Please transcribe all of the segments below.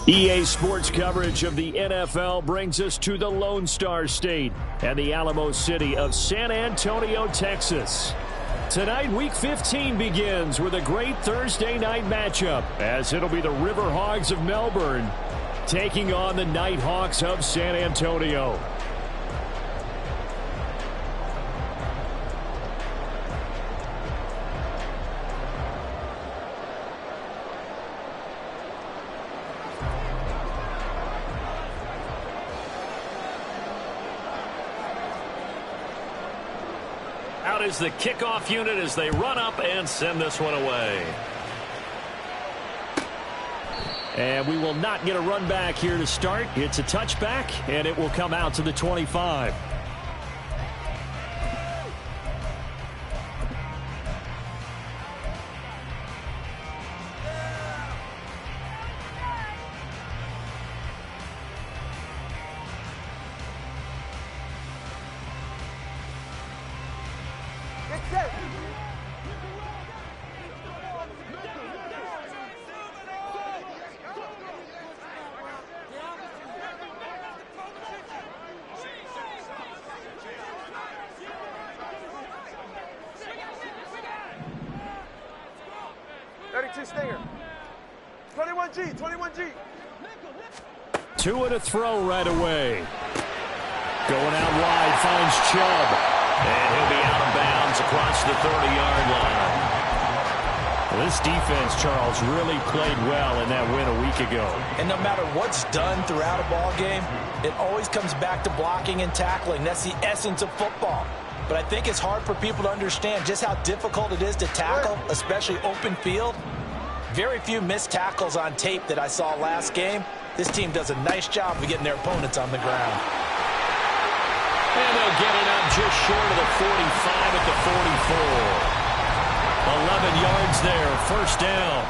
EA Sports coverage of the NFL brings us to the Lone Star State and the Alamo City of San Antonio, Texas. Tonight, Week 15 begins with a great Thursday night matchup, as it'll be the River Hogs of Melbourne taking on the Nighthawks of San Antonio. Out is the kickoff unit as they run up and send this one away. And we will not get a run back here to start. It's a touchback, and it will come out to the 25. Stinger. 21G, 21G. Two to throw right away. Going out wide, finds Chubb. And he'll be out of bounds across the 30-yard line. Well, this defense, Charles, really played well in that win a week ago. And no matter what's done throughout a ball game, it always comes back to blocking and tackling. That's the essence of football. But I think it's hard for people to understand just how difficult it is to tackle, especially open field. Very few missed tackles on tape that I saw last game. This team does a nice job of getting their opponents on the ground. And they'll get it up just short of the 45 at the 44. 11 yards there, first down.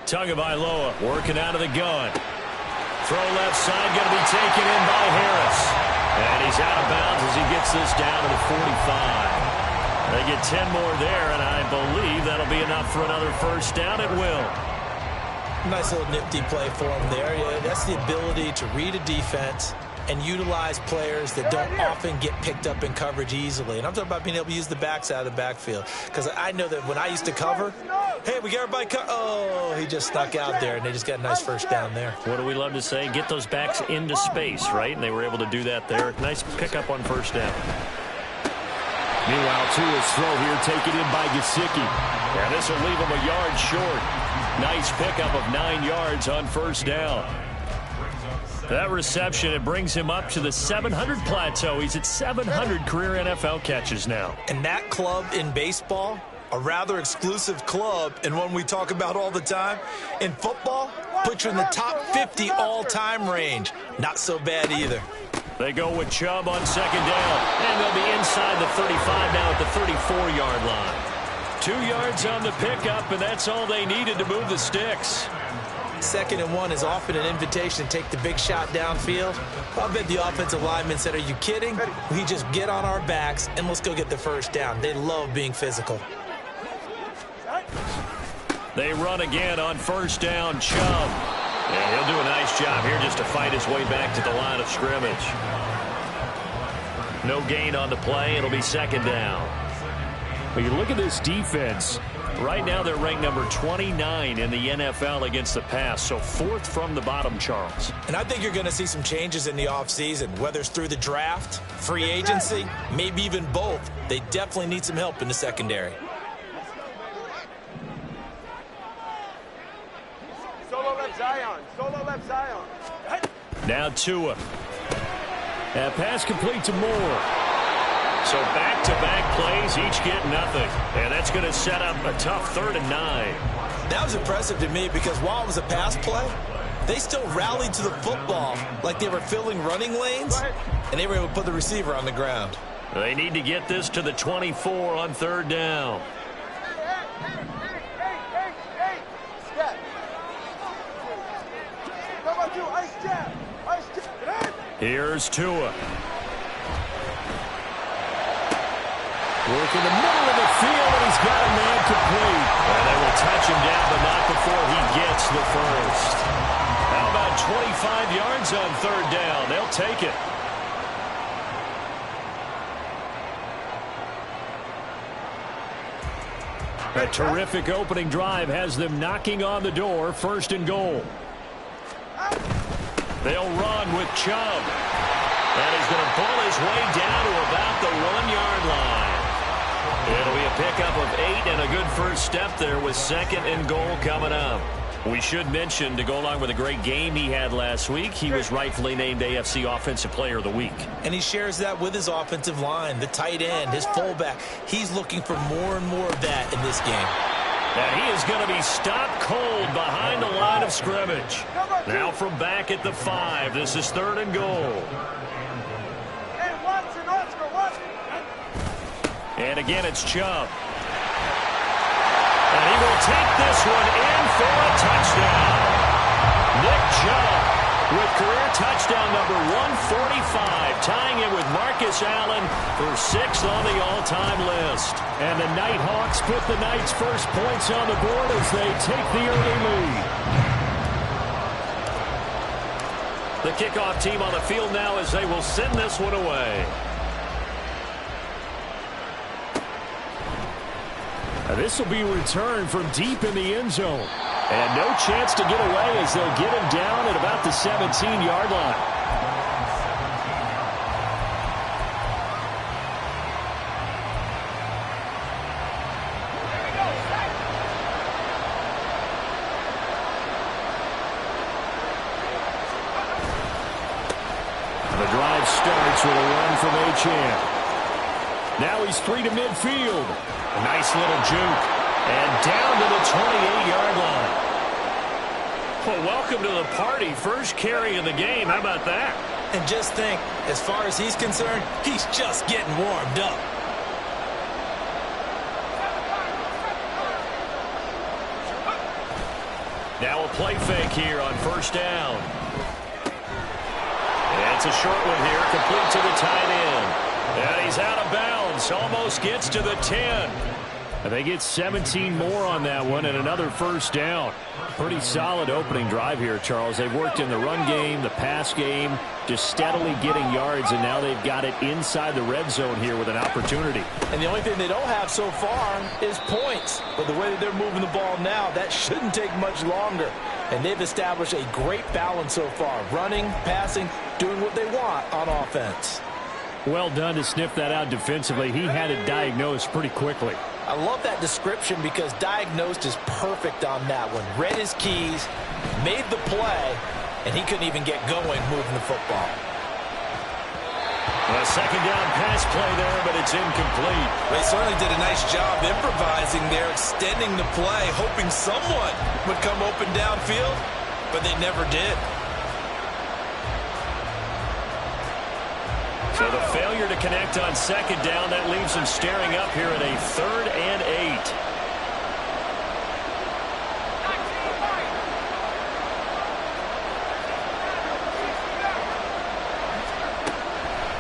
Tagovailoa working out of the gun. Throw left side, going to be taken in by Harris. And he's out of bounds as he gets this down to the 45. They get 10 more there, and I believe that'll be enough for another first down. It will. Nice little nifty play for him there. Yeah, that's the ability to read a defense and utilize players that don't often get picked up in coverage easily. And I'm talking about being able to use the backs out of the backfield. Because I know that when I used to cover, hey, we got everybody oh, he just snuck out there, and they just got a nice first down there. What do we love to say? Get those backs into space, right? And they were able to do that there. Nice pickup on first down. Meanwhile, Tua's throw here taken in by Gesicki. And this will leave him a yard short. Nice pickup of 9 yards on first down. That reception, it brings him up to the 700 plateau. He's at 700 career NFL catches now. And that club in baseball, a rather exclusive club and one we talk about all the time. In football, puts you in the top 50 all-time range. Not so bad either. They go with Chubb on second down. And they'll be inside the 35 now at the 34-yard line. 2 yards on the pickup, and that's all they needed to move the sticks. 2nd and 1 is often an invitation to take the big shot downfield. I bet the offensive lineman said, are you kidding? We just get on our backs and let's go get the first down. They love being physical. They run again on first down, Chubb. And he'll do a nice job here just to fight his way back to the line of scrimmage. No gain on the play. It'll be second down. But you look at this defense. Right now they're ranked number 29 in the NFL against the pass, so 4th from the bottom, Charles. And I think you're going to see some changes in the offseason, whether it's through the draft, free agency, maybe even both. They definitely need some help in the secondary. Solo left Zion. Solo left Zion. Now Tua. That pass complete to Moore. So back-to-back plays, each get nothing. And that's going to set up a tough 3rd and 9. That was impressive to me because while it was a pass play, they still rallied to the football like they were filling running lanes, and they were able to put the receiver on the ground. They need to get this to the 24 on 3rd down. 2, ice jab. Ice jab. Here's Tua. Work in the middle of the field, and he's got a man complete. And they will touch him down, but not before he gets the first. How about 25 yards on third down? They'll take it. A terrific opening drive has them knocking on the door, first and goal. They'll run with Chubb. And he's going to pull his way down to about the 1-yard line. It'll be a pickup of 8 and a good first step there with second and goal coming up. We should mention, to go along with a great game he had last week, he was rightfully named AFC Offensive Player of the Week. And he shares that with his offensive line, the tight end, his fullback. He's looking for more and more of that in this game. And he is going to be stopped cold behind the line of scrimmage. Now from back at the 5, this is third and goal. And again, it's Chubb. And he will take this one in for a touchdown. Nick Chubb with career touchdown number 145, tying it with Marcus Allen for 6th on the all-time list. And the Nighthawks put the Knights' first points on the board as they take the early lead. The kickoff team on the field now as they will send this one away. This will be returned from deep in the end zone. And no chance to get away as they'll get him down at about the 17-yard line. And the drive starts with a run from Achane. Now he's free to midfield. A nice little juke. And down to the 28-yard line. Well, welcome to the party. First carry of the game. How about that? And just think, as far as he's concerned, he's just getting warmed up. Now a play fake here on first down. And it's a short one here, complete to the tight end. And he's out of bounds, almost gets to the 10. And they get 17 more on that one and another first down. Pretty solid opening drive here, Charles. They've worked in the run game, the pass game, just steadily getting yards, and now they've got it inside the red zone here with an opportunity. And the only thing they don't have so far is points. But the way that they're moving the ball now, that shouldn't take much longer. And they've established a great balance so far, running, passing, doing what they want on offense. Well done to sniff that out defensively. He had it diagnosed pretty quickly. I love that description because diagnosed is perfect on that one. Read his keys, made the play, and he couldn't even get going moving the football. A second down pass play there, but it's incomplete. They certainly did a nice job improvising there, extending the play, hoping someone would come open downfield, but they never did. So the failure to connect on second down, that leaves them staring up here at a 3rd and 8.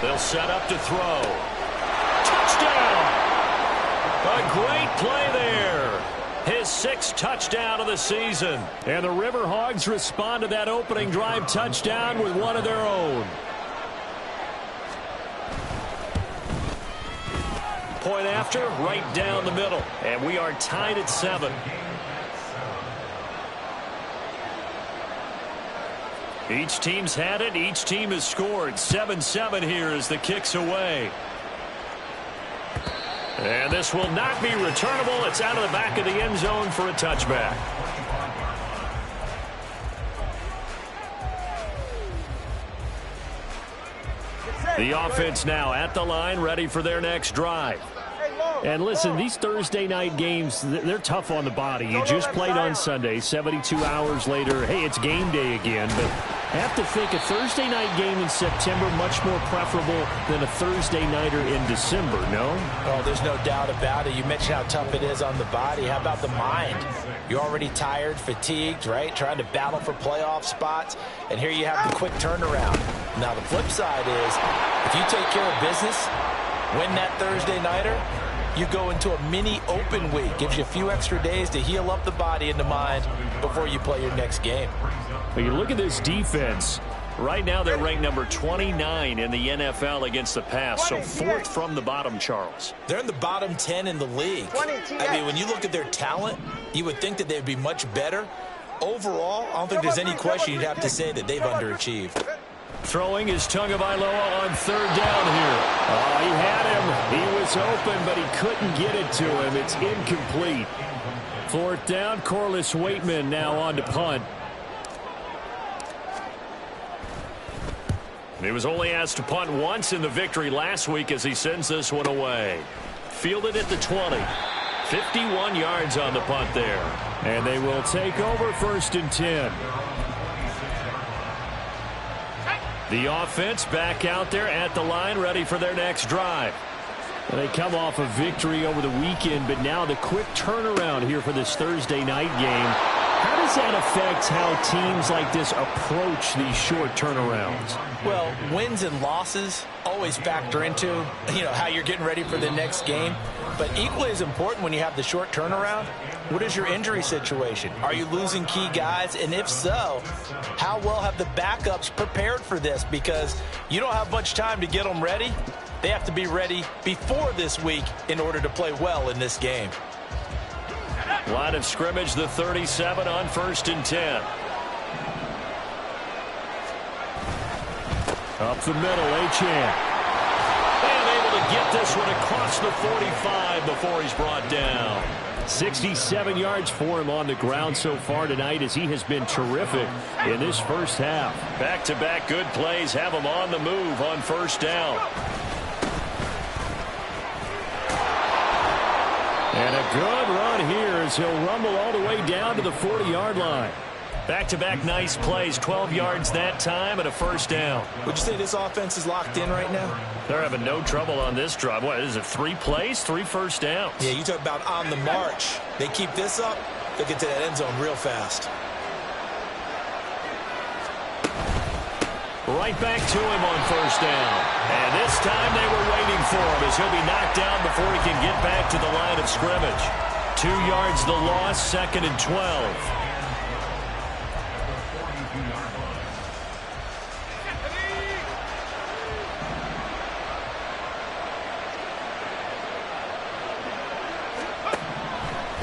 They'll set up to throw. Touchdown! A great play there. His 6th touchdown of the season. And the River Hogs respond to that opening drive touchdown with one of their own. Point after, right down the middle. And we are tied at 7. Each team's had it. Each team has scored. 7-7 here as the kick's away. And this will not be returnable. It's out of the back of the end zone for a touchback. The offense now at the line, ready for their next drive. And listen, these Thursday night games, they're tough on the body. You just played on Sunday, 72 hours later. Hey, it's game day again. But I have to think a Thursday night game in September much more preferable than a Thursday nighter in December, no? Oh, there's no doubt about it. You mentioned how tough it is on the body. How about the mind? You're already tired, fatigued, right? Trying to battle for playoff spots. And here you have the quick turnaround. Now, the flip side is, if you take care of business, win that Thursday nighter, you go into a mini open week. Gives you a few extra days to heal up the body and the mind before you play your next game. Well, you look at this defense. Right now, they're ranked number 29 in the NFL against the pass, so fourth from the bottom, Charles. They're in the bottom 10 in the league. I mean, when you look at their talent, you would think that they'd be much better. Overall, I don't think there's any question you'd have to say that they've underachieved. Throwing is Tagovailoa on third down here. Oh, he had him. He was open, but he couldn't get it to him. It's incomplete. Fourth down, Corliss Waitman now on to punt. He was only asked to punt once in the victory last week as he sends this one away. Fielded at the 20. 51 yards on the punt there. And they will take over 1st and 10. The offense back out there at the line, ready for their next drive. They come off a victory over the weekend, but now the quick turnaround here for this Thursday night game. How does that affect how teams like this approach these short turnarounds? Well, wins and losses always factor into, how you're getting ready for the next game. But equally as important when you have the short turnaround, what is your injury situation? Are you losing key guys? And if so, how well have the backups prepared for this? Because you don't have much time to get them ready. They have to be ready before this week in order to play well in this game. Line of scrimmage, the 37 on 1st and 10. Up the middle, Achane. And able to get this one across the 45 before he's brought down. 67 yards for him on the ground so far tonight as he has been terrific in this first half. Back-to-back good plays have him on the move on 1st down. And a good run here as he'll rumble all the way down to the 40-yard line. Back-to-back nice plays, 12 yards that time and a 1st down. Would you say this offense is locked in right now? They're having no trouble on this drive. What is it, 3 plays, 3 first downs? Yeah, you talk about on the march. They keep this up, they'll get to that end zone real fast. Right back to him on 1st down. And this time they were waiting for him as he'll be knocked down before he can get back to the line of scrimmage. 2 yards the loss, 2nd and 12.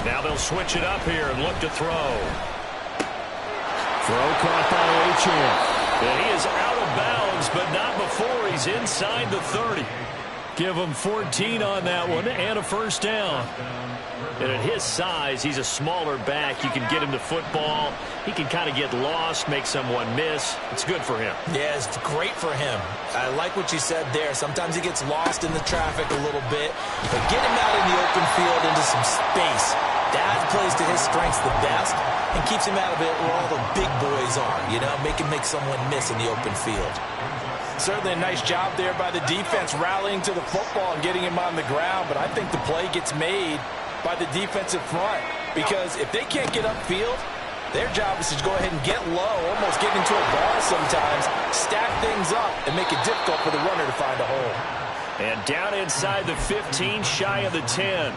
Now they'll switch it up here and look to throw. Throw caught by Achane. And he is out of bounds, but not before he's inside the 30. Give him 14 on that one and a 1st down. And at his size, he's a smaller back. You can get him the football. He can kind of get lost, make someone miss. It's good for him. Yeah, it's great for him. I like what you said there. Sometimes he gets lost in the traffic a little bit. But get him out in the open field into some space. That plays to his strengths the best and keeps him out of it where all the big boys are, make someone miss in the open field. Certainly a nice job there by the defense rallying to the football and getting him on the ground, but I think the play gets made by the defensive front because if they can't get upfield, their job is to go ahead and get low, almost get into a ball sometimes, stack things up, and make it difficult for the runner to find a hole. And down inside the 15, shy of the 10.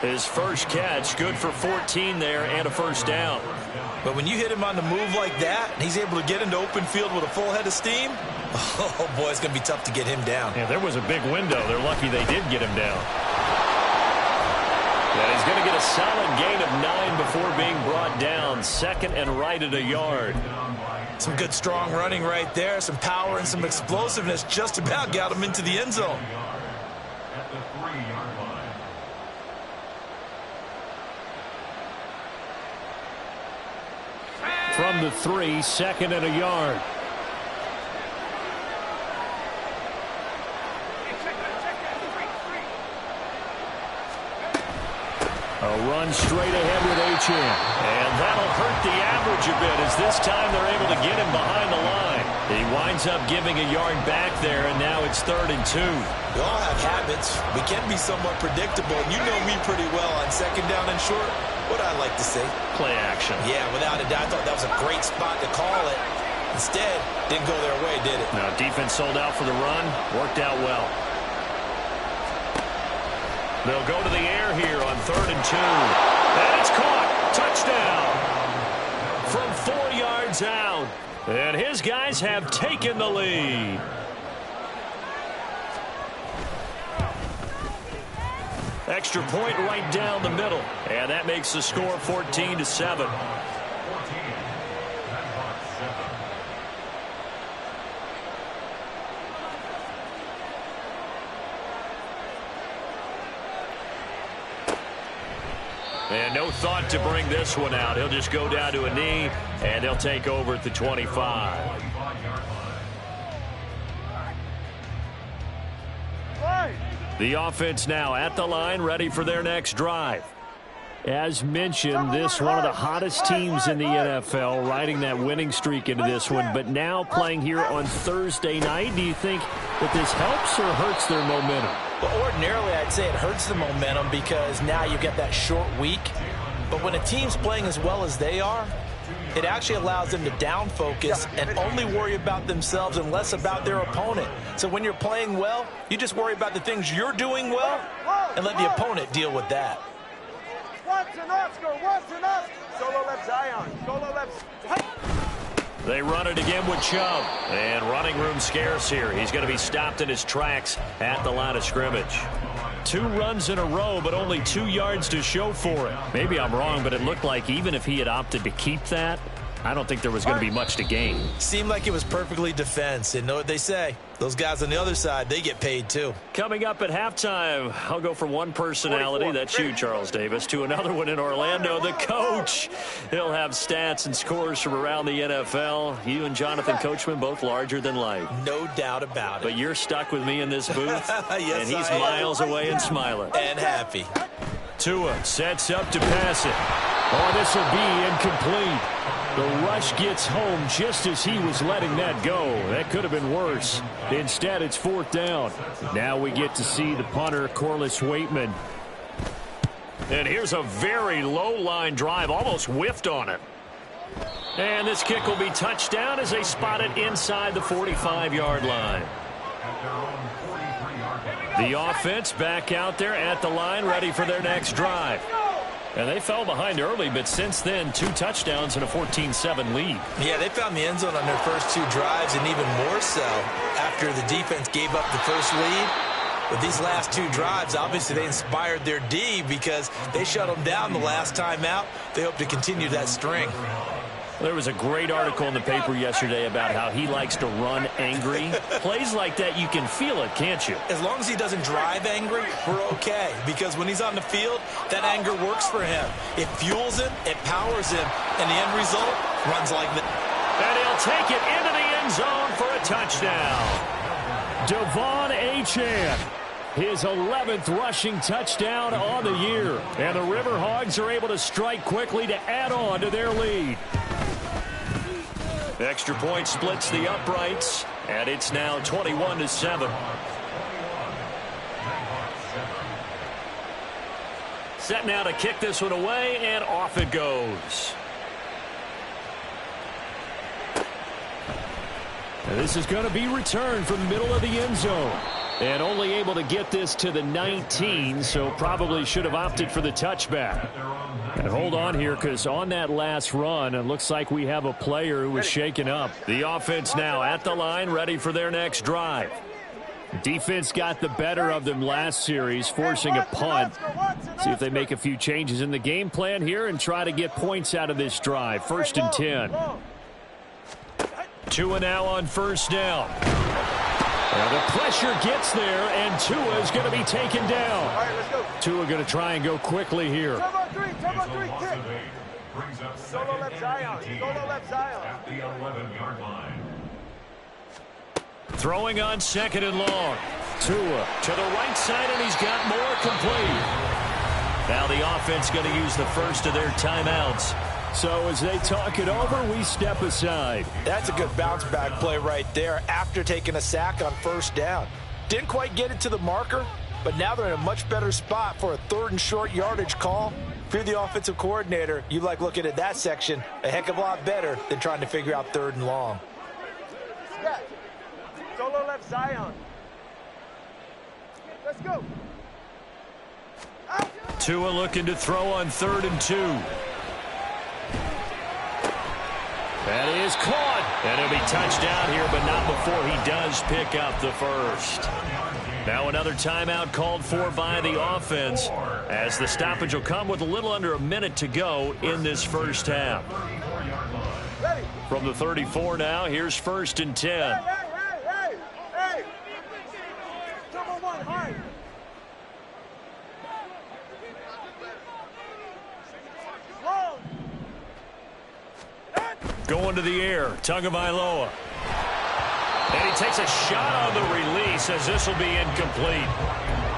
His first catch, good for 14 there and a 1st down. But when you hit him on the move like that, and he's able to get into open field with a full head of steam, oh, boy, it's going to be tough to get him down. Yeah, there was a big window. They're lucky they did get him down. And he's going to get a solid gain of 9 before being brought down. 2nd and right at a yard. Some good strong running right there. Some power and some explosiveness just about got him into the end zone. From the 3, 2nd and a yard. A run straight ahead with Achane. And that'll hurt the average a bit as this time they're able to get him behind the line. He winds up giving a yard back there, and now it's 3rd and 2. We all have habits. We can be somewhat predictable, and you know me pretty well on 2nd down and short. What I'd like to see. Play action. Yeah, without a doubt. I thought that was a great spot to call it. Instead, didn't go their way, did it? No, defense sold out for the run. Worked out well. They'll go to the air here on 3rd and 2. And it's caught. Touchdown. From 4 yards out. And his guys have taken the lead. Extra point right down the middle. And that makes the score 14-7. And no thought to bring this one out. He'll just go down to a knee, and they'll take over at the 25. The offense now at the line, ready for their next drive. As mentioned, this one of the hottest teams in the NFL, riding that winning streak into this one, but now playing here on Thursday night. Do you think that this helps or hurts their momentum? Well, ordinarily, I'd say it hurts the momentum because now you get that short week. But when a team's playing as well as they are, it actually allows them to down focus and only worry about themselves and less about their opponent. So when you're playing well, you just worry about the things you're doing well and let the opponent deal with that. Once enough, go once enough. Solo left Zion. Solo left. They run it again with Chubb. And running room scarce here. He's going to be stopped in his tracks at the line of scrimmage. 2 runs in a row, but only 2 yards to show for it. Maybe I'm wrong, but it looked like even if he had opted to keep that, I don't think there was going to be much to gain. Seemed like it was perfectly defense. And know what they say. Those guys on the other side, they get paid too. Coming up at halftime, I'll go from one personality, that's you, Charles Davis, to another one in Orlando, the coach. He'll have stats and scores from around the NFL. You and Jonathan Coachman, both larger than life. No doubt about it. But you're stuck with me in this booth, yes, and he's miles away and smiling. And happy. Tua sets up to pass it. Oh, this will be incomplete. The rush gets home just as he was letting that go. That could have been worse. Instead, it's 4th down. Now we get to see the punter, Corliss Waitman. And here's a very low-line drive, almost whiffed on it. And this kick will be touchdown as they spot it inside the 45-yard line. The offense back out there at the line, ready for their next drive. And they fell behind early, but since then, 2 touchdowns and a 14-7 lead. Yeah, they found the end zone on their first 2 drives, and even more so after the defense gave up the first lead. But these last 2 drives, obviously they inspired their D because they shut them down the last time out. They hope to continue that string. There was a great article in the paper yesterday about how he likes to run angry. Plays like that, you can feel it, can't you? As long as he doesn't drive angry, we're okay. Because when he's on the field, that anger works for him. It fuels him, it powers him, and the end result runs like that. And he'll take it into the end zone for a touchdown. Devon Achane. His 11th rushing touchdown on the year. And the River Hogs are able to strike quickly to add on to their lead. Extra point splits the uprights, and it's now 21-7. Set now to kick this one away, and off it goes. And this is going to be returned from the middle of the end zone. And only able to get this to the 19, so probably should have opted for the touchback. And hold on here, because on that last run, it looks like we have a player who was shaken up. The offense now at the line, ready for their next drive. Defense got the better of them last series, forcing a punt. See if they make a few changes in the game plan here and try to get points out of this drive. 1st and 10. Tua now on 1st down. And the pressure gets there, and Tua is going to be taken down. All right, let's go. Tua going to try and go quickly here. Turbo 3, kick. Solo left Zion. Solo left Zion. At the 11-yard line. Throwing on 2nd and long. Tua to the right side, and he's got more complete. Now the offense going to use the first of their timeouts. So as they talk it over, we step aside. That's a good bounce back play right there after taking a sack on 1st down. Didn't quite get it to the marker, but now they're in a much better spot for a 3rd and short yardage call. If you're the offensive coordinator, you like looking at that section a heck of a lot better than trying to figure out 3rd and long. Yeah. Solo left Zion. Let's go. Out. Tua looking to throw on 3rd and 2. That is caught. And it'll be touchdown here, but not before he does pick up the first. Now another timeout called for by the offense, as the stoppage will come with a little under a minute to go in this first half. Ready. From the 34 now, here's 1st and 10. Hey. Double one, high. Long. Going to the air, Tagovailoa. And he takes a shot on the release, as this will be incomplete.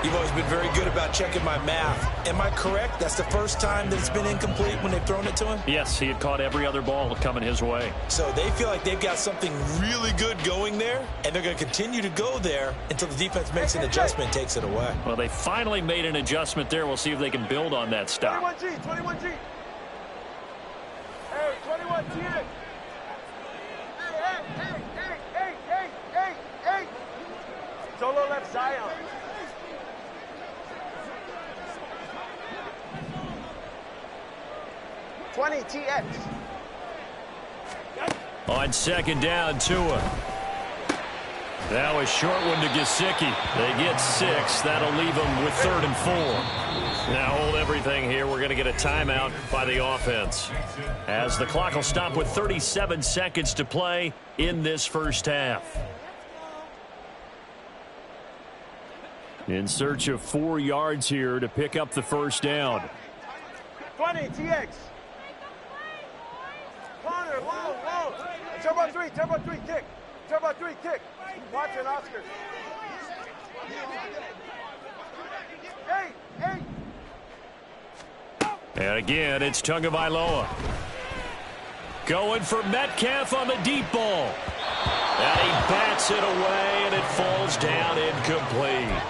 You've always been very good about checking my math. Am I correct? That's the first time that it's been incomplete when they've thrown it to him? Yes, he had caught every other ball coming his way. So they feel like they've got something really good going there, and they're going to continue to go there until the defense makes an adjustment and takes it away. Well, they finally made an adjustment there. We'll see if they can build on that stop. 21G. Hey, 21G. Hey. Solo left Zion. 20 TX. On 2nd down, Tua. That was short one to Gesicki. They get 6. That'll leave them with 3rd and 4. Now hold everything here. We're going to get a timeout by the offense, as the clock will stop with 37 seconds to play in this first half. In search of 4 yards here to pick up the first down. 20 TX. Corner, long. Turbo 3, kick. Turbo 3, kick. Watching Oscar. Hey. And again, it's Tagovailoa. Going for Metcalf on the deep ball. And he bats it away, and it falls down incomplete.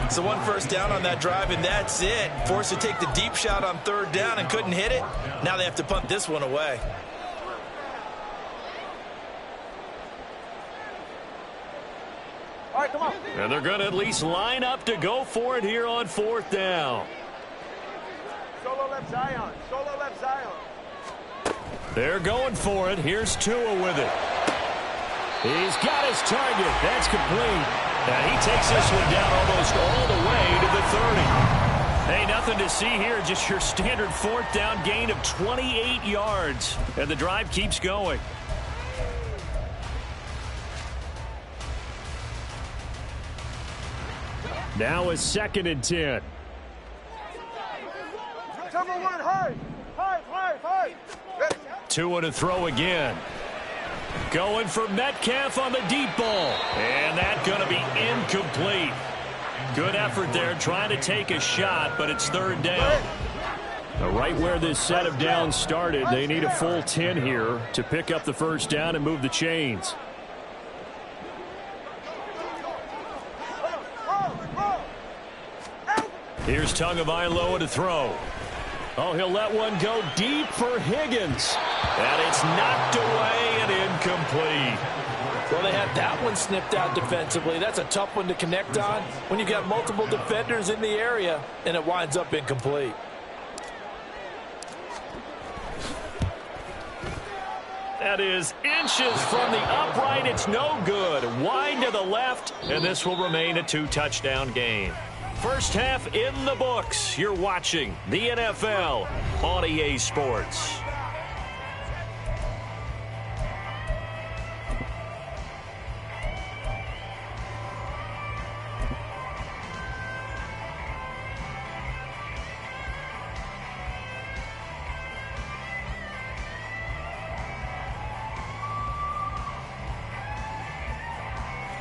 It's the 1 first down on that drive, and that's it. Forced to take the deep shot on 3rd down and couldn't hit it. Now they have to punt this one away. All right, come on. And they're going to at least line up to go for it here on 4th down. Solo left Zion. They're going for it. Here's Tua with it. He's got his target. That's complete. And he takes this one down almost all the way to the 30. Hey, nothing to see here. Just your standard 4th down gain of 28 yards. And the drive keeps going. Now a 2nd and 10. Number 1, high. Tua to throw again. Going for Metcalf on the deep ball. And that's going to be incomplete. Good effort there trying to take a shot, but it's 3rd down. Right where this set of downs started, they need a full 10 here to pick up the first down and move the chains. Here's Tagovailoa to throw. Oh, he'll let one go deep for Higgins. And it's knocked away and incomplete. Well, they had that one snipped out defensively. That's a tough one to connect on when you got multiple defenders in the area, and it winds up incomplete. That is inches from the upright. It's no good. Wide to the left, and this will remain a 2-touchdown game. First half in the books. You're watching the NFL on EA Sports.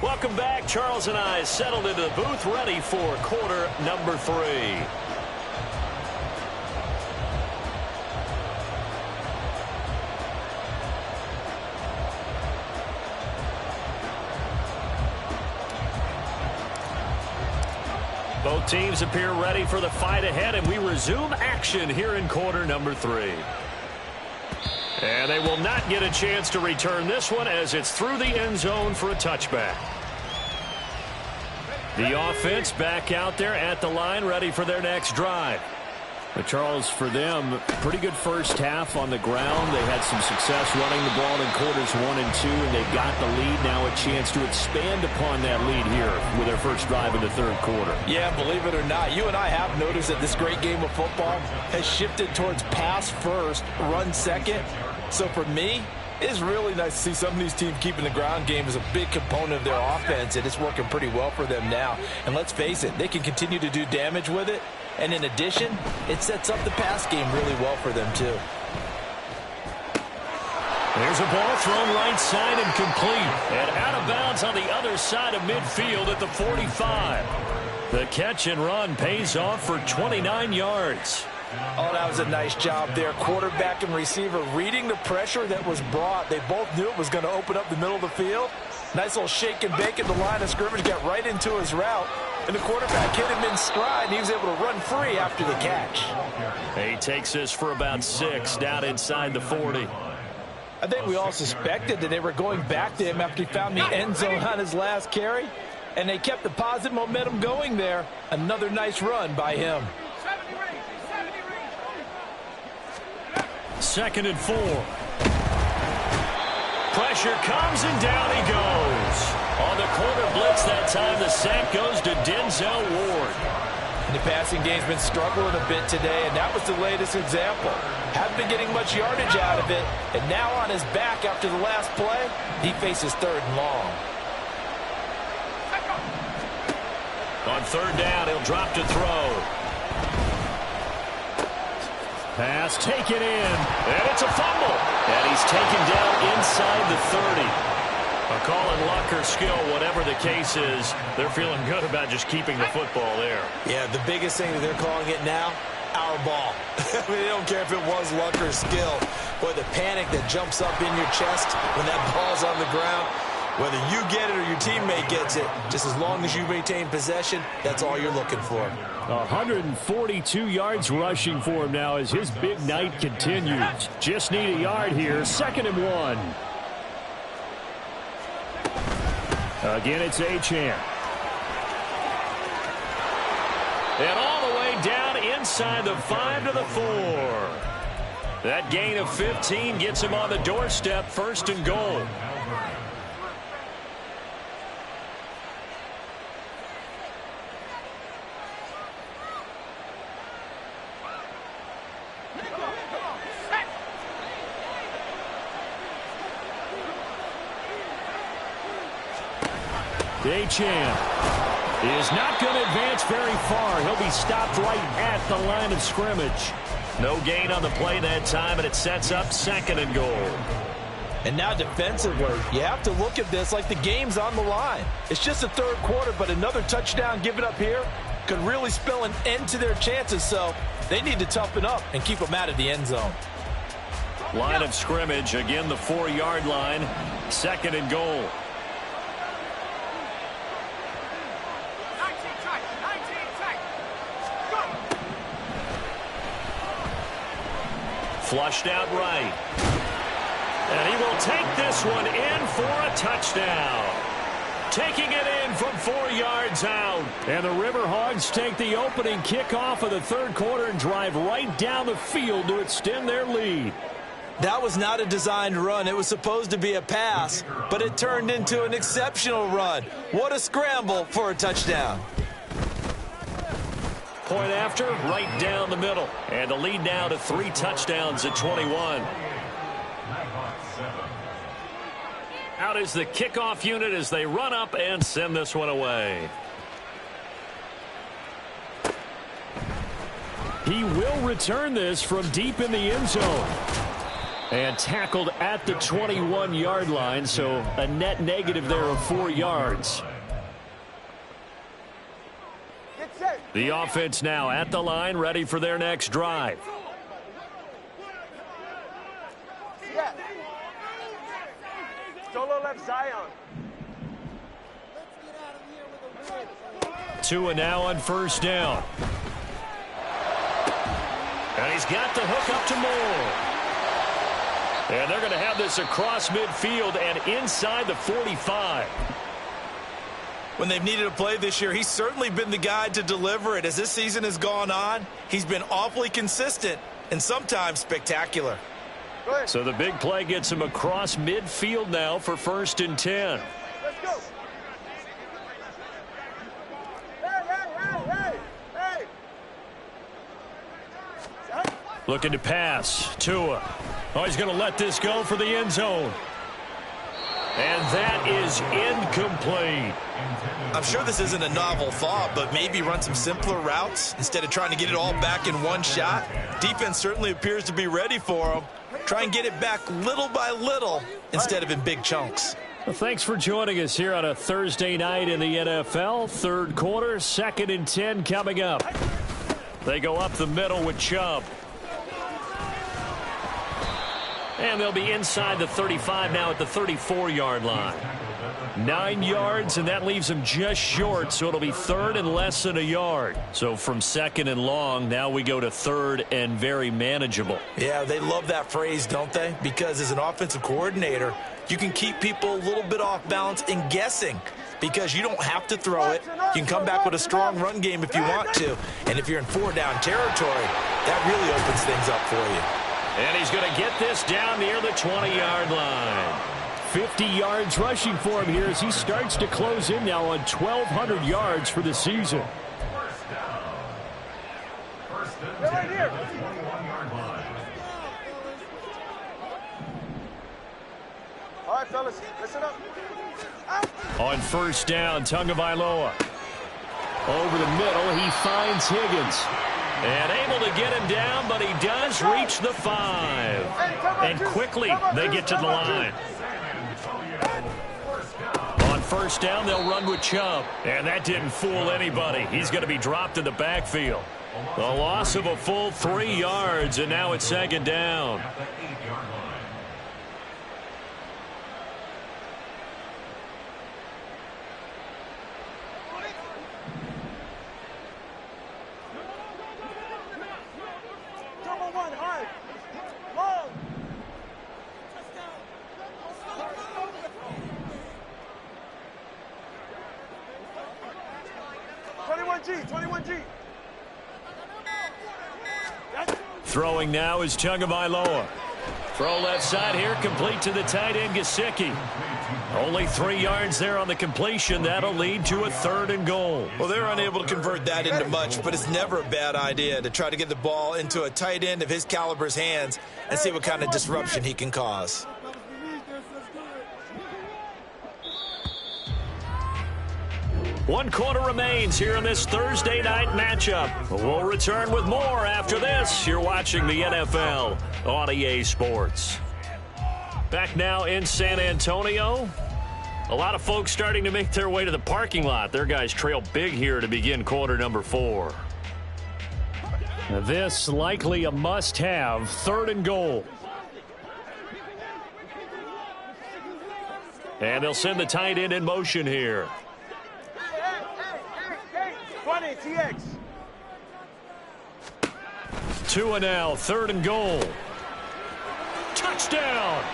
Welcome back. Charles and I settled into the booth, ready for quarter number 3. Both teams appear ready for the fight ahead, and we resume action here in quarter number 3. And they will not get a chance to return this one as it's through the end zone for a touchback. The offense back out there at the line, ready for their next drive. But Charles, for them, pretty good first half on the ground. They had some success running the ball in quarters 1 and 2, and they got the lead. Now a chance to expand upon that lead here with their first drive in the third quarter. Yeah, believe it or not, you and I have noticed that this great game of football has shifted towards pass first, run second. So for me, it's really nice to see some of these teams keeping the ground game as a big component of their offense, and it's working pretty well for them now. And let's face it, they can continue to do damage with it. And in addition, it sets up the pass game really well for them, too. There's a ball thrown right side and complete. And out of bounds on the other side of midfield at the 45. The catch and run pays off for 29 yards. Oh, that was a nice job there. Quarterback and receiver reading the pressure that was brought. They both knew it was going to open up the middle of the field. Nice little shake and bake at the line of scrimmage. Got right into his route. And the quarterback hit him in stride, and he was able to run free after the catch. He takes this for about 6 down inside the 40. I think we all suspected that they were going back to him after he found the end zone on his last carry. And they kept the positive momentum going there. Another nice run by him. 2nd and 4. Pressure comes, and down he goes. On the corner blitz that time, the sack goes to Denzel Ward. And the passing game's been struggling a bit today, and that was the latest example. Haven't been getting much yardage out of it, and now on his back after the last play, he faces 3rd and long. On 3rd down, he'll drop to throw. Pass taken in, and it's a fumble. And he's taken down inside the 30. A call in luck or skill, whatever the case is, they're feeling good about just keeping the football there. Yeah, the biggest thing that they're calling it now, our ball. I mean, they don't care if it was luck or skill. Boy, the panic that jumps up in your chest when that ball's on the ground, whether you get it or your teammate gets it, just as long as you maintain possession, that's all you're looking for. 142 yards rushing for him now as his big night continues. Just need a yard here, 2nd and 1. Again, it's Achane. And all the way down inside the 5 to the 4. That gain of 15 gets him on the doorstep, 1st and goal. Achane is not going to advance very far. He'll be stopped right at the line of scrimmage. No gain on the play that time, and it sets up 2nd and goal. And now defensively, you have to look at this like the game's on the line. It's just the 3rd quarter, but another touchdown given up here could really spell an end to their chances, so they need to toughen up and keep them out of the end zone. Line of scrimmage, again the 4-yard line, 2nd and goal. Flushed out right. And he will take this one in for a touchdown. Taking it in from 4 yards out. And the River Hogs take the opening kickoff of the 3rd quarter and drive right down the field to extend their lead. That was not a designed run. It was supposed to be a pass, but it turned into an exceptional run. What a scramble for a touchdown. Point after, right down the middle. And the lead now to 3 touchdowns at 21. Out is the kickoff unit as they run up and send this one away. He will return this from deep in the end zone. And tackled at the 21-yard line, so a net negative there of 4 yards. The offense now at the line, ready for their next drive. Yeah. Solo left Zion. Tua now on first down. And he's got the hook up to Moore. And they're going to have this across midfield and inside the 45. When they've needed a play this year, he's certainly been the guy to deliver it. As this season has gone on, he's been awfully consistent and sometimes spectacular. So the big play gets him across midfield now for 1st and 10. Let's go. Hey. Looking to pass. Tua. Oh, he's going to let this go for the end zone. And that is incomplete. I'm sure this isn't a novel thought, but maybe run some simpler routes instead of trying to get it all back in one shot. Defense certainly appears to be ready for him. Try and get it back little by little instead of in big chunks. Well, thanks for joining us here on a Thursday night in the NFL. 3rd quarter, 2nd and 10 coming up. They go up the middle with Chubb. And they'll be inside the 35 now at the 34-yard line. 9 yards, and that leaves them just short, so it'll be 3rd and less than a yard. So from 2nd and long, now we go to 3rd and very manageable. Yeah, they love that phrase, don't they? Because as an offensive coordinator, you can keep people a little bit off balance and guessing because you don't have to throw it. You can come back with a strong run game if you want to. And if you're in 4-down territory, that really opens things up for you. And he's going to get this down near the 20-yard line. 50 yards rushing for him here as he starts to close in now on 1,200 yards for the season. Right here. All right, fellas, listen up. On 1st down, Tagovailoa. Over the middle, he finds Higgins. And able to get him down, but he does reach the 5. And quickly, they get to the line. On 1st down, they'll run with Chubb. And that didn't fool anybody. He's going to be dropped in the backfield. A loss of a full 3 yards, and now it's 2nd down. Throwing now is Tagovailoa. Throw left side here, complete to the tight end, Gesicki. Only 3 yards there on the completion. That'll lead to a 3rd and goal. Well, they're unable to convert that into much, but it's never a bad idea to try to get the ball into a tight end of his caliber's hands and see what kind of disruption he can cause. One quarter remains here in this Thursday night matchup. We'll return with more after this. You're watching the NFL on EA Sports. Back now in San Antonio. A lot of folks starting to make their way to the parking lot. Their guys trail big here to begin quarter number 4. This likely a must-have, 3rd and goal. And they'll send the tight end in motion here. TX. Tua now, 3rd and goal. Touchdown!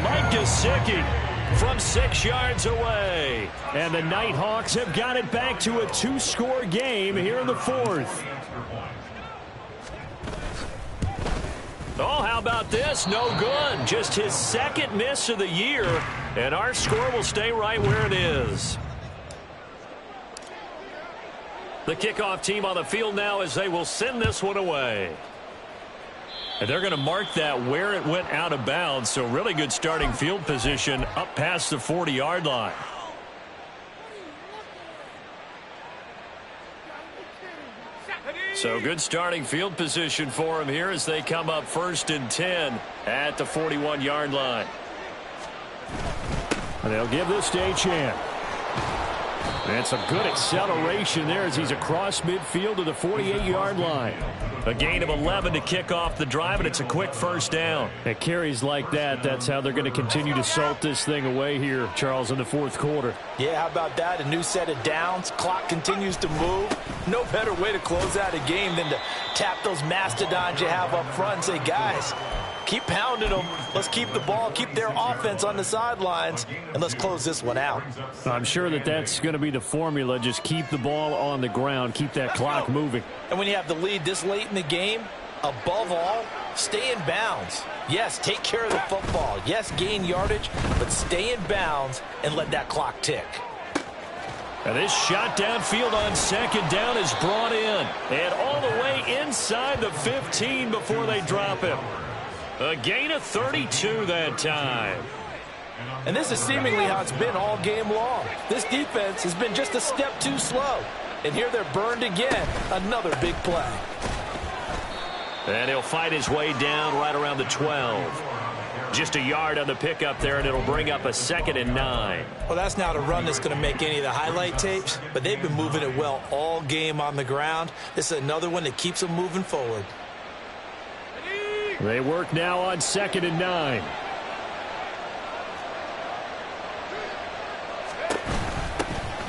Mike Gesicki from 6 yards away. And the Nighthawks have got it back to a 2-score game here in the 4th. Oh, how about this? No good. Just his 2nd miss of the year. And our score will stay right where it is. The kickoff team on the field now as they will send this one away. And they're going to mark that where it went out of bounds. So really good starting field position up past the 40-yard line. So good starting field position for them here as they come up 1st and 10 at the 41-yard line. And they'll give this to Achane. And some good acceleration there as he's across midfield to the 48-yard line. A gain of 11 to kick off the drive, and it's a quick first down. At carries like that, that's how they're going to continue to salt this thing away here, Charles, in the fourth quarter. Yeah, how about that? A new set of downs. Clock continues to move. No better way to close out a game than to tap those mastodons you have up front and say, guys, keep pounding them. Let's keep the ball, keep their offense on the sidelines, and let's close this one out. I'm sure that that's going to be the formula. Just keep the ball on the ground, keep that clock moving. And when you have the lead this late in the game, above all, stay in bounds. Yes, take care of the football. Yes, gain yardage, but stay in bounds and let that clock tick. And this shot downfield on second down is brought in. And all the way inside the 15 before they drop him. A gain of 32 that time. And this is seemingly how it's been all game long. This defense has been just a step too slow. And here they're burned again. Another big play. And he'll fight his way down right around the 12. Just a yard on the pickup there, and it'll bring up a 2nd and 9. Well, that's not a run that's going to make any of the highlight tapes, but they've been moving it well all game on the ground. This is another one that keeps them moving forward. They work now on 2nd and 9.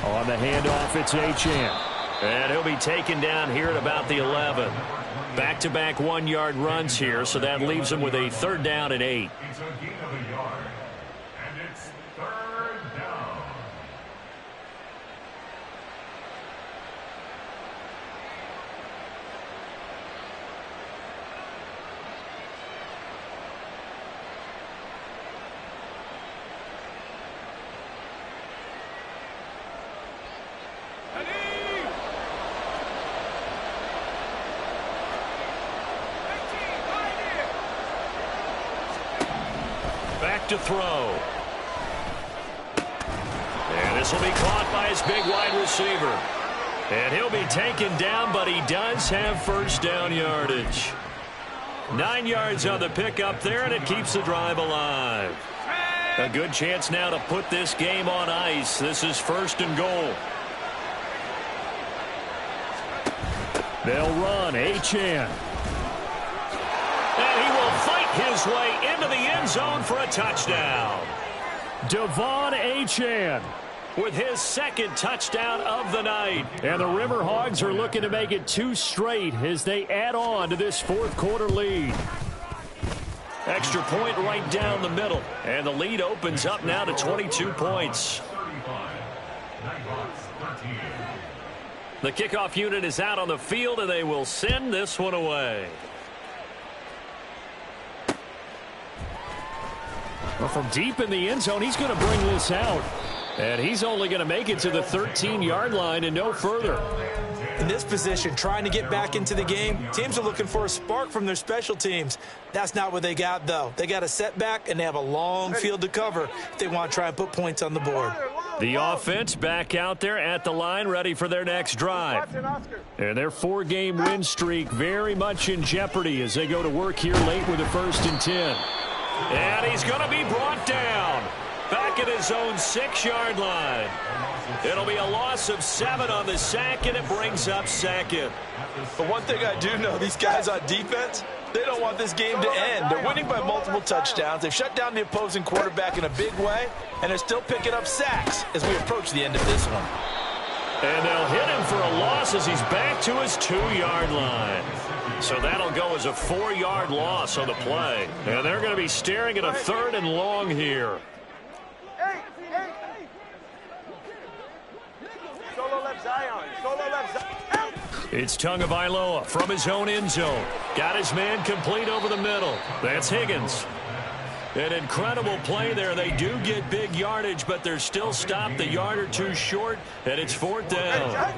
On the handoff, it's Achane. And he'll be taken down here at about the 11. Back-to-back 1-yard runs here, so that leaves him with a 3rd down and 8. It's a gain of a yard. And it's 3rd down. To throw. And this will be caught by his big wide receiver. And he'll be taken down, but he does have first down yardage. 9 yards on the pickup there, and it keeps the drive alive. A good chance now to put this game on ice. This is 1st and goal. They'll run. Achane. And he will fight his way into the end zone for a touchdown. Devon Achane with his 2nd touchdown of the night. And the River Hogs are looking to make it 2 straight as they add on to this fourth quarter lead. Extra point right down the middle. And the lead opens up now to 22 points. The kickoff unit is out on the field, and they will send this one away. Well, from deep in the end zone, he's going to bring this out. And he's only going to make it to the 13-yard line and no further. In this position, trying to get back into the game, teams are looking for a spark from their special teams. That's not what they got, though. They got a setback, and they have a long field to cover if they want to try and put points on the board. The offense back out there at the line, ready for their next drive. And their 4-game win streak very much in jeopardy as they go to work here late with a 1st and 10. And he's going to be brought down back at his own 6-yard line. It'll be a loss of 7 on the sack, and it brings up 2nd. But one thing I do know, these guys on defense, they don't want this game to end. They're winning by multiple touchdowns. They've shut down the opposing quarterback in a big way, and they're still picking up sacks as we approach the end of this one. And they'll hit him for a loss as he's back to his 2-yard line. So that'll go as a 4-yard loss on the play. And they're going to be staring at a 3rd and long here. Solo left Zion. Solo left Zion. It's Tagovailoa from his own end zone. Got his man complete over the middle. That's Higgins. An incredible play there. They do get big yardage, but they're still stopped a yard or 2 short, and it's 4th down.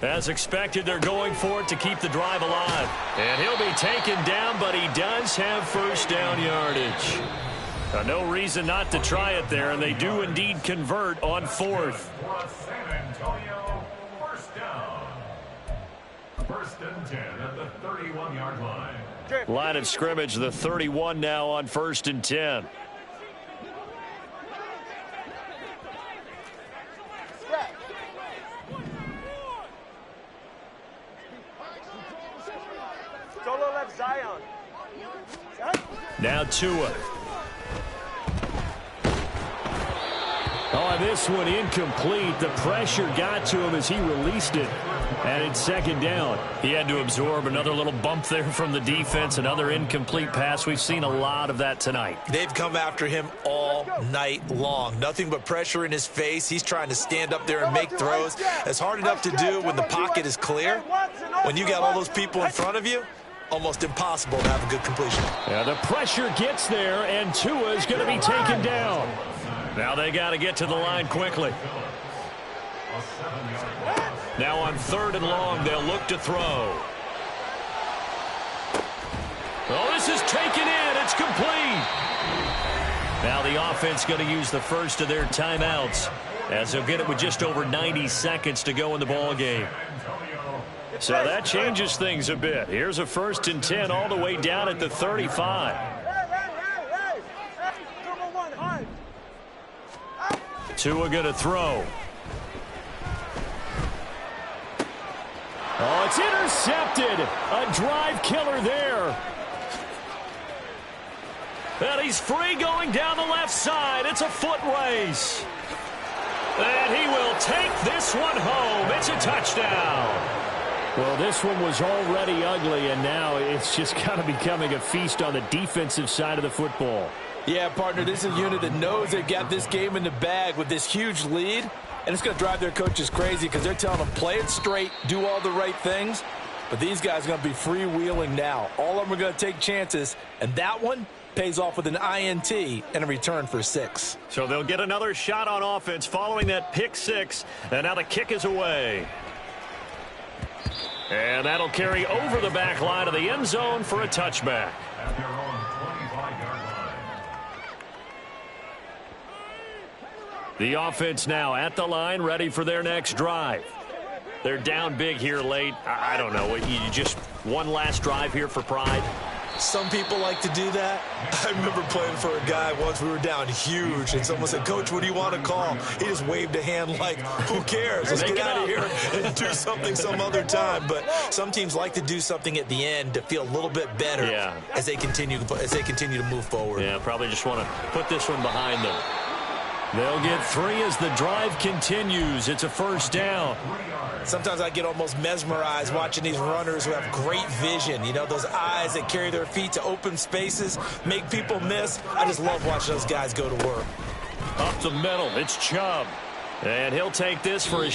As expected, they're going for it to keep the drive alive. And he'll be taken down, but he does have first down yardage. No reason not to try it there, and they do indeed convert on 4th. San Antonio, 1st down. 1st and 10 at the 31-yard line. Line of scrimmage, the 31 now on 1st and 10. Solo left Zion. Now Tua. Oh, this one incomplete. The pressure got to him as he released it. And it's 2nd down. He had to absorb another little bump there from the defense, another incomplete pass. We've seen a lot of that tonight. They've come after him all night long. Nothing but pressure in his face. He's trying to stand up there and make throws. It's hard enough to do when the pocket is clear. When you got all those people in front of you, almost impossible to have a good completion. Yeah, the pressure gets there, and Tua is going to be taken down. Now they got to get to the line quickly. Now on 3rd and long, they'll look to throw. Oh, this is taken in. It's complete. Now the offense going to use the first of their timeouts, as they'll get it with just over 90 seconds to go in the ball game. So that changes things a bit. Here's a 1st and 10 all the way down at the 35. Tua going to throw. Oh, it's intercepted. A drive killer there. And he's free going down the left side. It's a foot race. And he will take this one home. It's a touchdown. Well, this one was already ugly, and now it's just kind of becoming a feast on the defensive side of the football. Yeah, partner, this is a unit that knows they've got this game in the bag with this huge lead, and it's going to drive their coaches crazy because they're telling them play it straight, do all the right things, but these guys are going to be freewheeling now. All of them are going to take chances, and that one pays off with an INT and a return for 6. So they'll get another shot on offense following that pick 6, and now the kick is away. And that'll carry over the back line of the end zone for a touchback. At their own 25-yard line. The offense now at the line, ready for their next drive. They're down big here late. I don't know. You just one last drive here for pride. Some people like to do that. I remember playing for a guy once. We were down huge, and someone said, "Coach, what do you want to call?" He just waved a hand like, who cares? Let's get out of here and do something some other time. But some teams like to do something at the end to feel a little bit better as they continue to move forward. Yeah, probably just want to put this one behind them. They'll get 3 as the drive continues. It's a 1st down. Sometimes I get almost mesmerized watching these runners who have great vision. You know, those eyes that carry their feet to open spaces, make people miss. I just love watching those guys go to work. Up the middle, it's Chubb. And he'll take this for a